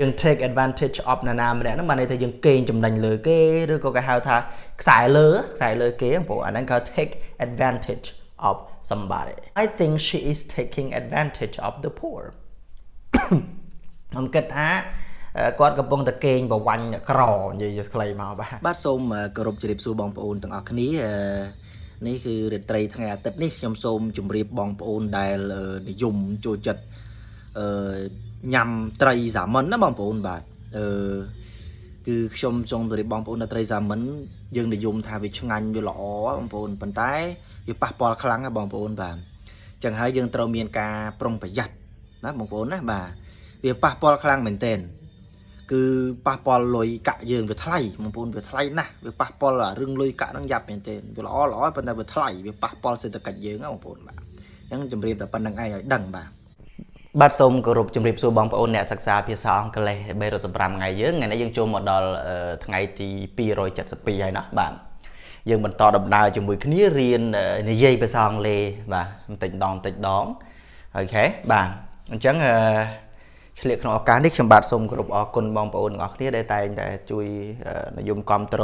យើង take advantage of ណានាម្នាក់ហ្នឹងបានន័យថាយើងកេងចំណេញលើគេឬក៏គេហៅថាខ្សែលើគេបងប្អូនអាហ្នឹងគេ take advantage of somebody I think she is taking advantage of the poor ខ្ញុំគិតថាគាត់កំពុងតែកេងប្រវាញ់ក្រនិយាយខ្លីមកបាទសូមគោរពជម្រាបសួរបងប្អូនទាំងអស់គ្នានេះគឺរាត្រីថ្ងៃអាទិត្យនេះខ្ញុំសូមជម្រាបបងប្អូនដែលនិយមចូលចិត្តញ៉ាំត្រីសាម៉ិនណាបងប្អូនបាទគឺខ្ញុំចង់ជម្រាបបងប្អូនថាត្រីសាម៉ិនយើងនិយមថាវាឆ្ងាញ់វាល្អបងប្អូនប៉ុន្តែវាប៉ះពាល់ខ្លាំងណាបងប្អូនបាទអញ្ចឹងហើយយើងត្រូវមានការប្រុងប្រយ័ត្នណាបងប្អូនណាបាទវាប៉ះពាល់ខ្លាំងមែនទែនគឺប៉ះពាល់លុយកាក់យើងវាថ្លៃបងប្អូនវាថ្លៃណាស់វាប៉ះពាល់រឿងលុយកាក់ហ្នឹងយ៉ាប់មែនទែនវាល្អប៉ុន្តែវាថ្លៃវាប៉ះពាល់សេដ្ឋកិច្ចយើងណាបងប្អូនបាទអញ្ចឹងជម្រាបតែប៉ុណ្្នឹងឯងឲ្យដឹងបាទសូមគោរពជម្រាបសួរបងប្អូនអ្នកសិក្សាភាសាអង់គ្លេស315ថ្ងៃថ្ងៃនេះយើងចូលមកដល់ថ្ងៃទី272ហើយណាបាទយើងបន្តដំណើរជាមួយគ្នារៀននិយាយភាសាអង់គ្លេសបាទបន្តិចដងអូខេបាទអញ្ចឹងឆ្លៀកក្នុងឱកាសនេះខ្ញុំបាទសូមគោរពអរគុណបងប្អូនទាំងអស់គ្នាដែលតែងតែជួយនិយមគាំទ្រ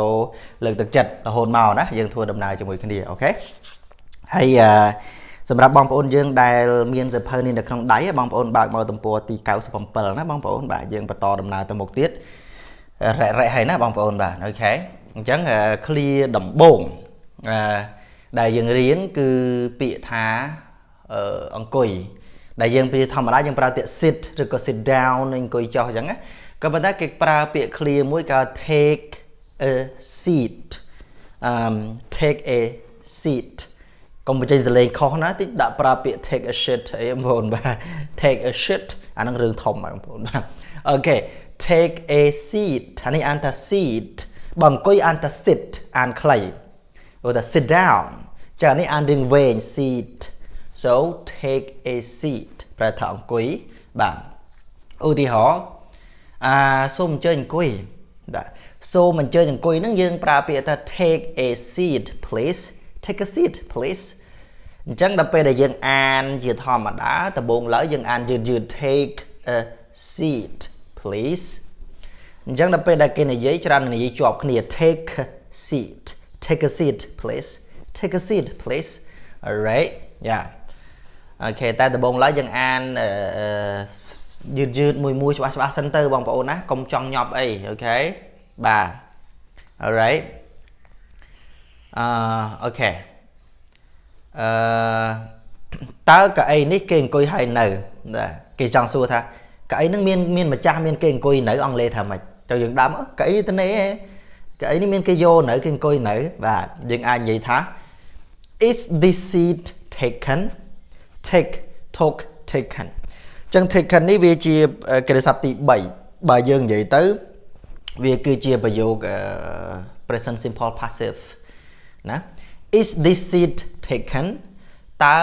លើកទឹកចិត្តរហូតមកណាយើងធ្វើដំណើរជាមួយគ្នាអូខេហើយសម្រាប់បងប្អូនយើងដែលមានសៀវភៅនេះនៅក្នុងដៃបងប្អូនបើកមកទំព័រទី97ណាបងប្អូនបាទយើងបន្តដំណើរទៅមុខទៀតរ៉េហើយណាបងប្អូនបាទអូខេអញ្ចឹងclear ដំបូងដែលយើងរៀនគឺពាក្យថាអង្គុយដែលយើងពីធម្មតាយើងប្រើពាក្យ sit ឬក៏ sit down អង្គុយចុះអញ្ចឹងណាក៏ប៉ុន្តែគេប្រើពាក្យ clear មួយគេ take a seat take a seat កុំបញ្ចេញសលេងខុសណាតិចដាក់ប្រើពាក្យ take a shit អីបងប្អូនបាទ take a shit អាហ្នឹងរឿងធំបងប្អូនបាទអូខេ take a seat អានេះអានថា seat បើអង្គុយអានថា sit អានខ្លីឬថា sit down ចានេះអានរឿងវែង seat so take a seat ប្រែថាអង្គុយបាទឧទាហរណ៍សូមអញ្ជើញអង្គុយបាទសូមអញ្ជើញអង្គុយហ្នឹងយើងប្រើពាក្យថា take a seat please take a seat please អញ្ចឹងដល់ពេលដែលយើងអានជាធម្មតាដំបូងឡើយយើងអានយឺត take a seat please អញ្ចឹងដល់ពេលដែលគេនិយាយច្រើននិយាយជាប់គ្នា take a seat please take a seat please alright yeah អូខេតែដំបូងឡើយយើងអានយឺតមួយច្បាស់សិនទៅបងប្អូនណាកុំចង់ញាប់អីអូខេបាទ alright អូខេតើកៅអីនេះគេអង្គុយហើយនៅគេចង់សួរថាកៅអីហ្នឹងមានម្ចាស់មានគេអង្គុយនៅអង់គ្លេសថាម៉េចទៅយើងដើមកៅអីទៅនេះកៅអីនេះមានគេយកនៅគេអង្គុយនៅបាទយើងអាចនិយាយថា is this seat taken taken ចឹង taken នេះវាជាកិរិយាសព្ទទី3បើយើងនិយាយទៅវាគឺជាប្រយោគpresent simple passive ណា is this seat taken តើ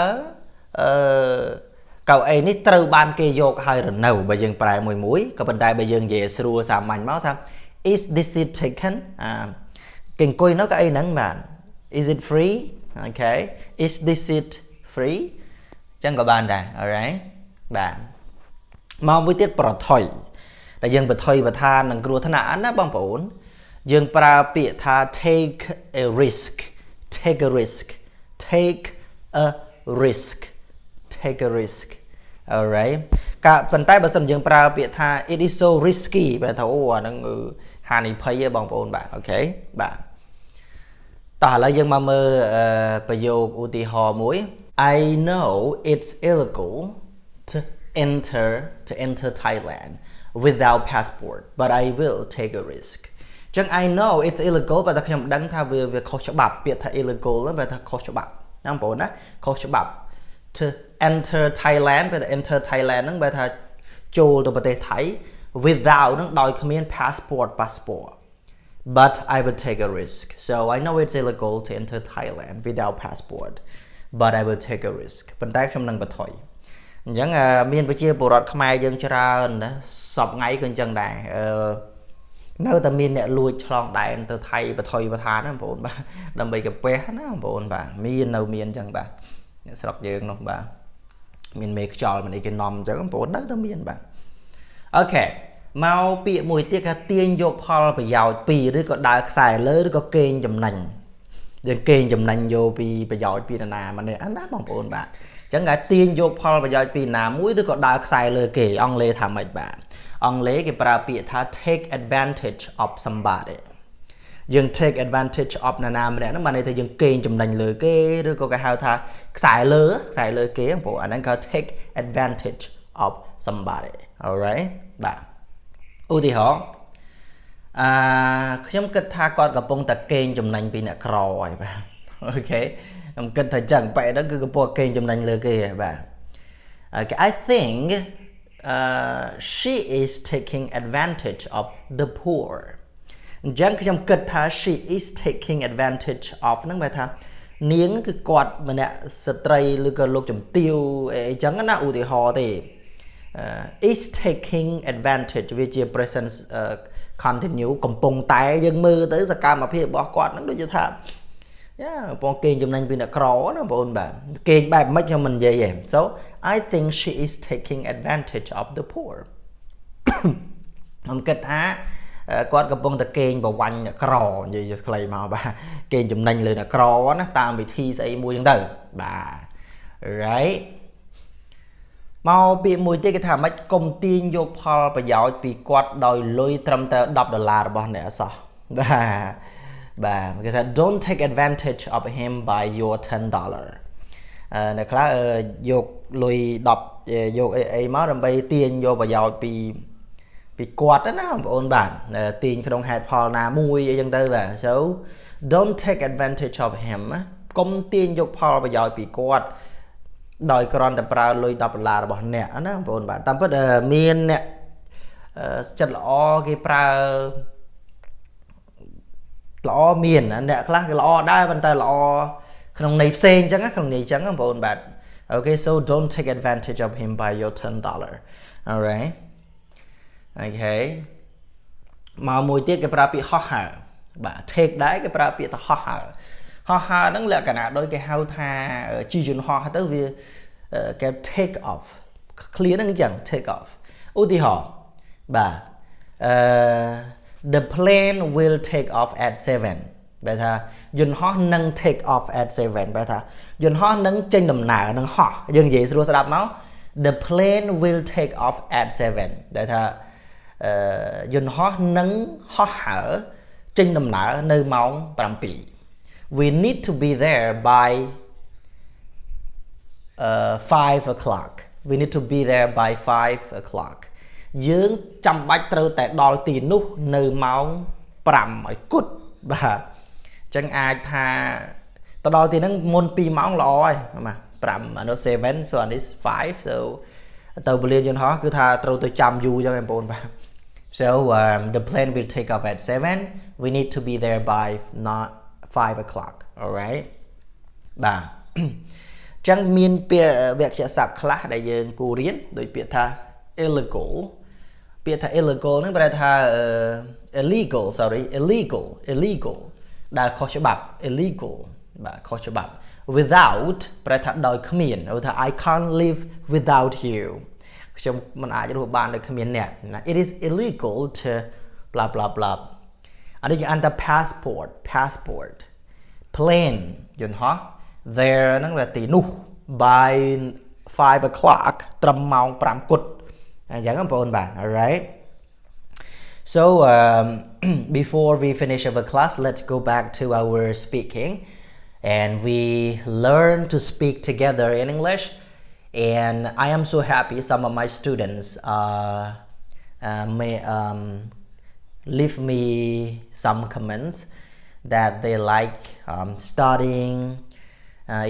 កៅអីនេះត្រូវបានគេយកហើយឬនៅបើយើងប្រែមួយក៏ប៉ុន្តែបើយើងនិយាយស្រួលសាមញ្ញមកថា is this seat taken គេអង្គុយនៅកៅអីហ្នឹងបាទ is it free okay is this seat free ចឹងក៏បានដែរ alright បាទមកមួយទៀតប្រថុយដែលយើងប្រថុយប្រថាននឹងគ្រោះថ្នាក់ណាបងប្អូនយើងប្រើពាក្យថា take a risk take a risk alright ប៉ុន្តែបើសិនយើងប្រើពាក្យថា it is so risky បែរថាអូអាហ្នឹងហានិភ័យទេបងប្អូនបាទអូខេបាទតោះឥឡូវយើងមកមើលប្រយោគឧទាហរណ៍មួយ I know it's illegal to enter Thailand without passport but I will take a risk ចឹង I know it's illegal បើតែខ្ញុំដឹងថាវាខុសច្បាប់ពាក្យថា illegal ហ្នឹងបែរថាខុសច្បាប់ណាបងប្អូនណាខុសច្បាប់ to enter Thailand បែរថា enter Thailand ហ្នឹងបែរថាចូលទៅប្រទេសថៃ without ហ្នឹងដោយគ្មាន passport but I will take a risk so I know it's illegal to enter Thailand without passport but I will take a risk ប៉ុន្តែខ្ញុំនឹងបន្ថយអញ្ចឹងមានប្រជាពលរដ្ឋខ្មែរយើងច្រើនណាសពថ្ងៃក៏អញ្ចឹងដែរនៅតែមានអ្នកលួចឆ្លងដែនទៅថៃបន្ថយបន្ថានណាបងប្អូនបាទដើម្បីកាពះណាបងប្អូនបាទមានអញ្ចឹងបាទអ្នកស្រុកយើងនោះបាទមានមេខ្យល់មិនអីគេនាំអញ្ចឹងបងប្អូននៅតែមានបាទអូខេ mau bị mùi tiết là tiên vô Paul bị giàu pì đứa có đại xài lớn đứa có kênh chùm nành đừng kênh chùm nành vô bị giàu pì là mà này anh đáp bằng ổn bạn chẳng ngại tiên vô Paul bị giàu pì nào mũi đứa có đại xài lớn kì ông lê thả mệt bạn ông lấy cái bà bị tha take advantage of somebody dừng take advantage of là nam nó mà này thì dừng kênh chùm nành lừa cái đứa có cái hao tha xài lừa kế ông bộ anh đang có take advantage of somebody alright bạn ưu thì họខ្ញុំគិតថាគាត់កំពុងតែកេងចំណេញពីអ្នកក្រហើយបាទអូខេខ្ញុំគិតថាចឹងបែរហ្នឹងគឺកំពុងកេងចំណេញលើគេហើយបាទ Okay I think she is taking advantage of the poor អញ្ចឹងខ្ញុំគិតថា she is taking advantage of ហ្នឹងបែរថានាងគឺគាត់ម្នាក់ស្ត្រីឬក៏លោកជំទាវអីចឹងណាឧទាហរណ៍ទេis taking advantage វាជា present continue កំពុងតែយើងមើលទៅសកម្មភាពរបស់គាត់ហ្នឹងដូចជាថាបងគេងចំណេញពីអ្នកក្រណាបងប្អូនបាទគេងបែបមិនខ្ញុំមិននិយាយទេ so I think she is taking advantage of the poor ខ្ញុំគិតថាគាត់កំពុងតែគេងប្រវាញ់អ្នកក្រនិយាយខ្លីមកបាទគេងចំណេញលើអ្នកក្រណាតាមវិធីស្អីមួយហ្នឹងទៅបាទ right mau bị mùi tiết cái thảm mách công ty vô Paul và giáo bị quát đòi lôi trầm tờ $10 របស់អ្នកសោះបាទគេថា don't take advantage of him by your $10 អ្នកខ្លះយកលុយ10យកអីមកដើម្បីទាញយកប្រយោជន៍ពីគាត់ណាបងប្អូនបាទទាញក្នុងហេតុផលណាមួយអីចឹងទៅបាទ so don't take advantage of him កុំទាញយកផលប្រយោជន៍ពីគាត់ដោយគ្រាន់តែប្រើលុយ$10របស់អ្នកណាបងប្អូនបាទតាមពិតមានអ្នកចិត្តល្អគេប្រើល្អមានអ្នកខ្លះគេល្អដែរប៉ុន្តែល្អក្នុងន័យផ្សេងអញ្ចឹងក្នុងន័យអញ្ចឹងបងប្អូនបាទ Okay so don't take advantage of him by your $10 alright Okay មកមួយទៀតគេប្រើពាក្យហោះហើរបាទ take ដែរគេប្រើពាក្យទៅហោះហើរហ្នឹងលក្ខណៈដូចគេហៅថាជីយន្តហោះទៅវាគេ take off clear ហ្នឹងអញ្ចឹង take off ឧទាហរណ៍បាទ the plane will take off at 7បែរថាយន្តហោះនឹង take off at 7បែរថាយន្តហោះនឹងចេញដំណើរនឹងហោះយើងនិយាយស្រួលស្ដាប់មក the plane will take off at 7បែរថាយន្តហោះនឹងហោះហើរចេញដំណើរនៅម៉ោង7 we need to be there by 5 o'clock we need to be there by 5 o'clock យើងចាំបាច់ត្រូវតែដល់ទីនោះនៅម៉ោង5ឲ្យគត់បាទអញ្ចឹងអាចថាទៅដល់ទីហ្នឹងមុន2ម៉ោងល្អហើយបាទ5 ano 7 so and is 5 so ទៅពលានយន្តហោះគឺថាត្រូវទៅចាំយូរចឹងបងប្អូនបាទ so the plane will take off at 7 we need to be there by not 5 o'clock alright បាទចឹងមានពាក្យវគ្គស័ព្ទខ្លះដែលយើងគួររៀនដូចពាក្យថា illegal ពាក្យថា illegal ហ្នឹងប្រែថា illegal ដែលខុសច្បាប់ illegal បាទខុសច្បាប់ without ប្រែថាដោយគ្មានហៅថា I can't live without you ខ្ញុំមិនអាចរស់បានដោយគ្មានអ្នក it is illegal to blah blah blah អានេះជាអន្តរ passport plane យន្តហោះ there ហ្នឹងវាទីនោះ by 5 o'clock ត្រឹមម៉ោង5គត់អញ្ចឹងបងប្អូនបាទ alright so before we finish our class let's go back to our speaking and we learn to speak together in English and I am so happy some of my students may leave me some comments that they like studying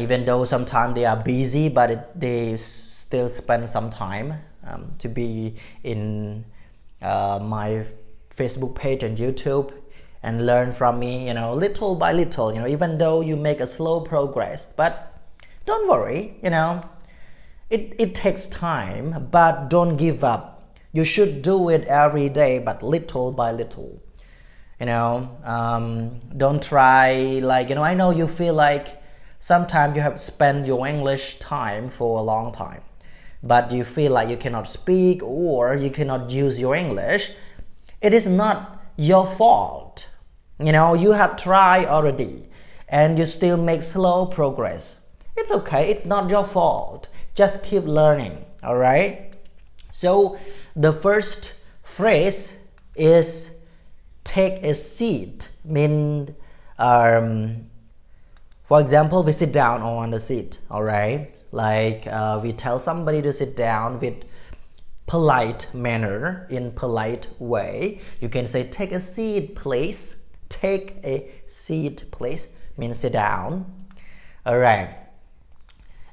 even though sometimes they are busy but they still spend some time to be in my Facebook page and YouTube and learn from me, you know, little by little, you know, even though you make a slow progress, but don't worry, you know, it takes time, but don't give up. You should do it every day, but little by little, you know, don't try like, you know, I know you feel like sometimes you have spent your English time for a long time, but you feel like you cannot speak or you cannot use your English, it is not your fault. You have tried already and you still make slow progress. It's okay, it's not your fault. Just keep learning, all right? So the first phrase is take a seat. For example, we sit down on the seat, all right? Like we tell somebody to sit down with polite manner, in polite way. You can say take a seat please. Take a seat please means sit down. All right.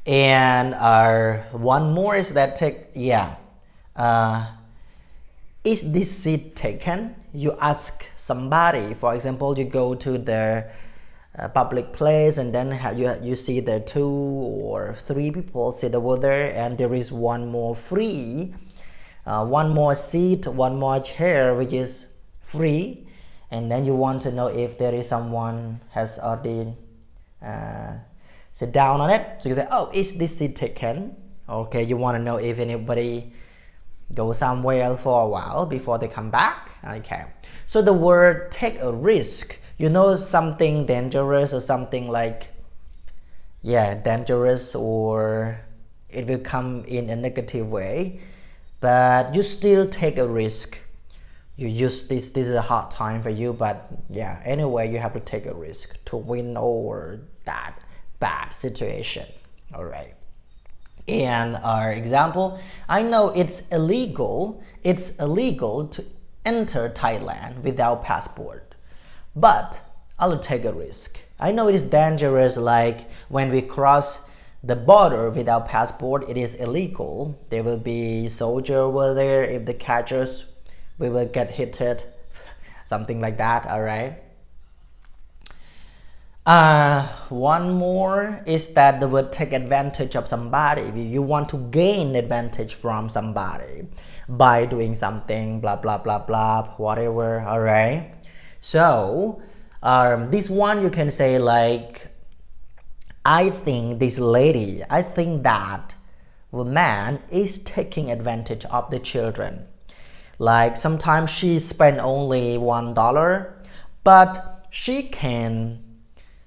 And one more is that is this seat taken? You ask somebody. For example, you go to the public place and then you see there 2 or 3 people sit over there and there is one more free, one more seat, one more chair which is free, and then you want to know if there is someone has already sit down on it. So you say, oh, is this seat taken? Okay, you want to know if anybody go somewhere else for a while before they come back. Okay, so the word take a risk, something dangerous or something like dangerous, or it will come in a negative way, but you still take a risk. You use this is a hard time for you, but anyway you have to take a risk to win over that bad situation. All right. And our example, I know it's illegal to enter Thailand without passport, but I'll take a risk. I know it is dangerous, like when we cross the border without passport, it is illegal. There will be soldier over there. If they catch us, we will get hit, something like that. All right. One more is that the word take advantage of somebody. You want to gain advantage from somebody by doing something, blah blah blah blah, whatever. All right. So this one you can say like, I think that the man is taking advantage of the children. Like sometimes she spend only $1, but she can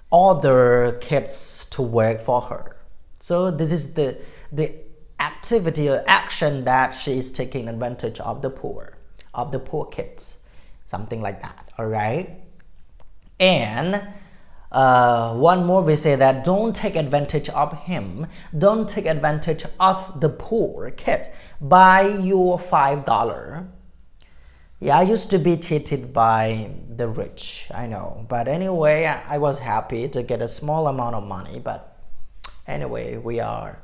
order kids to work for her. So this is the activity or action that she is taking advantage of the poor kids, something like that. All right. And one more, we say that don't take advantage of him. Don't take advantage of the poor kid by your $5. I used to be cheated by the rich, I know. But anyway, I was happy to get a small amount of money. But anyway, we are,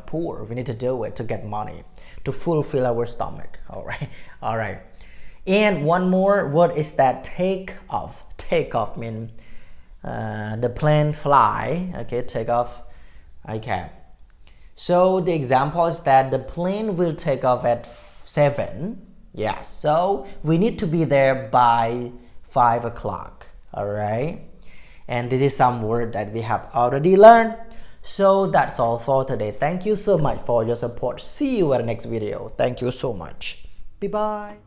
poor. We need to do it to get money, to fulfill our stomach. All right. All right. And one more word is that take off. Take off means the plane fly. Okay, take off. Okay. So the example is that the plane will take off at 7. So we need to be there by 5 o'clock. All right. And this is some word that we have already learned. So that's all for today. Thank you so much for your support. See you at the next video. Thank you so much. Bye bye.